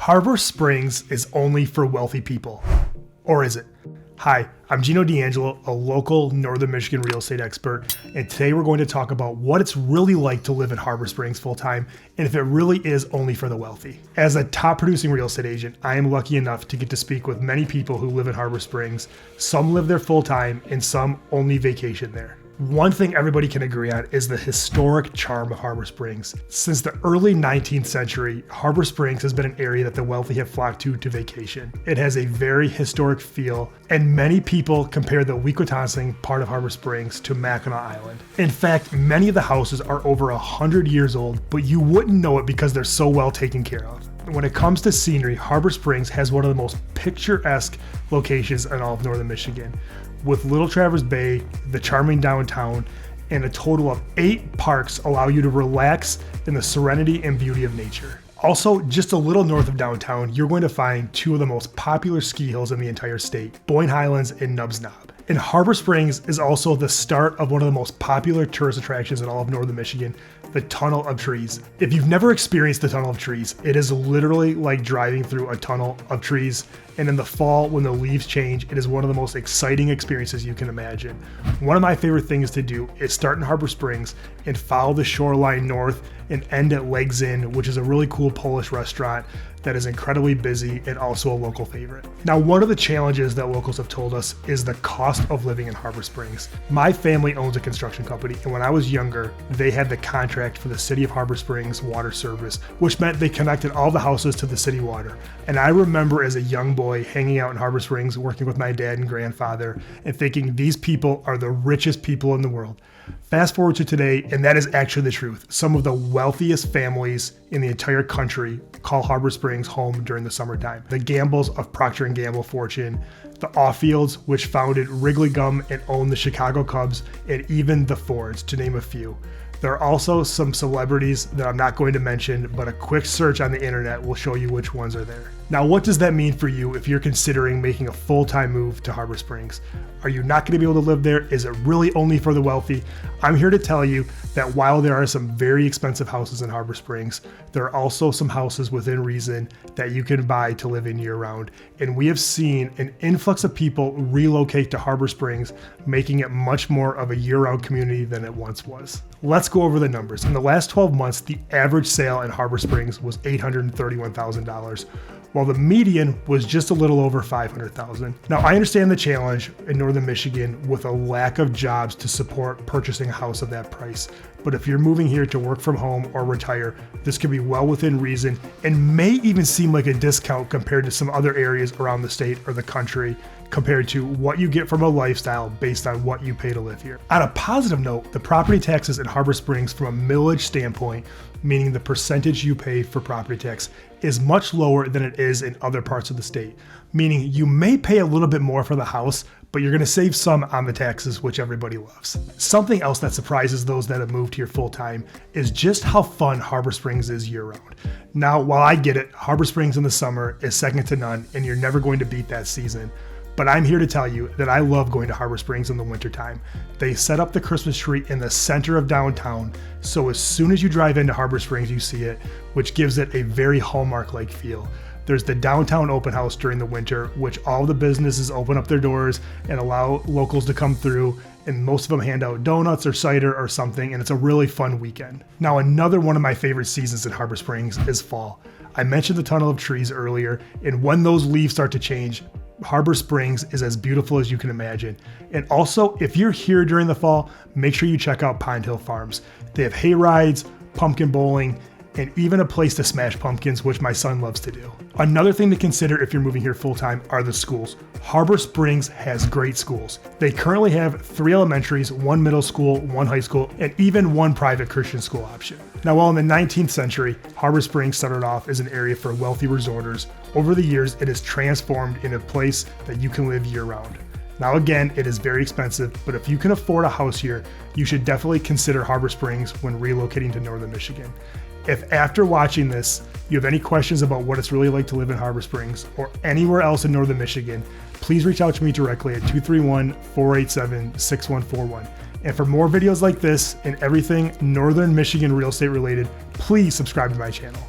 Harbor Springs is only for wealthy people. Or is it? Hi, I'm Geno D'Angelo, a local Northern Michigan real estate expert, and today we're going to talk about what it's really like to live in Harbor Springs full-time, and if it really is only for the wealthy. As a top producing real estate agent, I am lucky enough to get to speak with many people who live in Harbor Springs. Some live there full-time, and some only vacation there. One thing everybody can agree on is the historic charm of Harbor Springs. Since the early 19th century, Harbor Springs has been an area that the wealthy have flocked to vacation. It has a very historic feel, and many people compare the Wequitansing part of Harbor Springs to Mackinac Island. In fact, many of the houses are over 100 years old, but you wouldn't know it because they're so well taken care of. When it comes to scenery, Harbor Springs has one of the most picturesque locations in all of Northern Michigan. With Little Traverse Bay, the charming downtown, and a total of 8 parks allow you to relax in the serenity and beauty of nature. Also, just a little north of downtown, you're going to find 2 of the most popular ski hills in the entire state, Boyne Highlands and Nubbs Knob. And Harbor Springs is also the start of one of the most popular tourist attractions in all of Northern Michigan, the Tunnel of Trees. If you've never experienced the Tunnel of Trees, it is literally like driving through a tunnel of trees. And in the fall, when the leaves change, it is one of the most exciting experiences you can imagine. One of my favorite things to do is start in Harbor Springs and follow the shoreline north and end at Legs Inn, which is a really cool Polish restaurant that is incredibly busy and also a local favorite. Now, one of the challenges that locals have told us is the cost of living in Harbor Springs. My family owns a construction company, and when I was younger, they had the contract for the City of Harbor Springs water service, which meant they connected all the houses to the city water. And I remember as a young boy hanging out in Harbor Springs, working with my dad and grandfather, and thinking these people are the richest people in the world. Fast forward to today, and that is actually the truth. Some of the wealthiest families in the entire country call Harbor Springs home during the summertime. The Gambles of Procter & Gamble fortune, the Auffields, which founded Wrigley Gum and owned the Chicago Cubs, and even the Fords, to name a few. There are also some celebrities that I'm not going to mention, but a quick search on the internet will show you which ones are there. Now, what does that mean for you if you're considering making a full-time move to Harbor Springs? Are you not going to be able to live there? Is it really only for the wealthy? I'm here to tell you that while there are some very expensive houses in Harbor Springs, there are also some houses within reason that you can buy to live in year-round. And we have seen an influx of people relocate to Harbor Springs, making it much more of a year-round community than it once was. Let's go over the numbers. In the last 12 months, the average sale in Harbor Springs was $831,000. while the median was just a little over $500,000. Now, I understand the challenge in Northern Michigan with a lack of jobs to support purchasing a house of that price. But if you're moving here to work from home or retire, this could be well within reason and may even seem like a discount compared to some other areas around the state or the country, compared to what you get from a lifestyle based on what you pay to live here. On a positive note, the property taxes in Harbor Springs from a millage standpoint, meaning the percentage you pay for property tax, is much lower than it is in other parts of the state, meaning you may pay a little bit more for the house, but you're going to save some on the taxes, which everybody loves. Something else that surprises those that have moved here full time is just how fun Harbor Springs is year round. Now, while I get it, Harbor Springs in the summer is second to none, and you're never going to beat that season. But I'm here to tell you that I love going to Harbor Springs in the wintertime. They set up the Christmas tree in the center of downtown, so as soon as you drive into Harbor Springs, you see it, which gives it a very Hallmark-like feel. There's the downtown open house during the winter, which all the businesses open up their doors and allow locals to come through, and most of them hand out donuts or cider or something, and it's a really fun weekend. Now, another one of my favorite seasons in Harbor Springs is fall. I mentioned the Tunnel of Trees earlier, and when those leaves start to change, Harbor Springs is as beautiful as you can imagine. And also, if you're here during the fall, make sure you check out Pine Hill Farms. They have hay rides, pumpkin bowling, and even a place to smash pumpkins, which my son loves to do. Another thing to consider if you're moving here full-time are the schools. Harbor Springs has great schools. They currently have 3 elementaries, 1 middle school, 1 high school, and even 1 private Christian school option. Now, while in the 19th century, Harbor Springs started off as an area for wealthy resorters, over the years it has transformed into a place that you can live year-round. Now again, it is very expensive, but if you can afford a house here, you should definitely consider Harbor Springs when relocating to Northern Michigan. If after watching this, you have any questions about what it's really like to live in Harbor Springs or anywhere else in Northern Michigan, please reach out to me directly at 231-487-6141. And for more videos like this and everything Northern Michigan real estate related, please subscribe to my channel.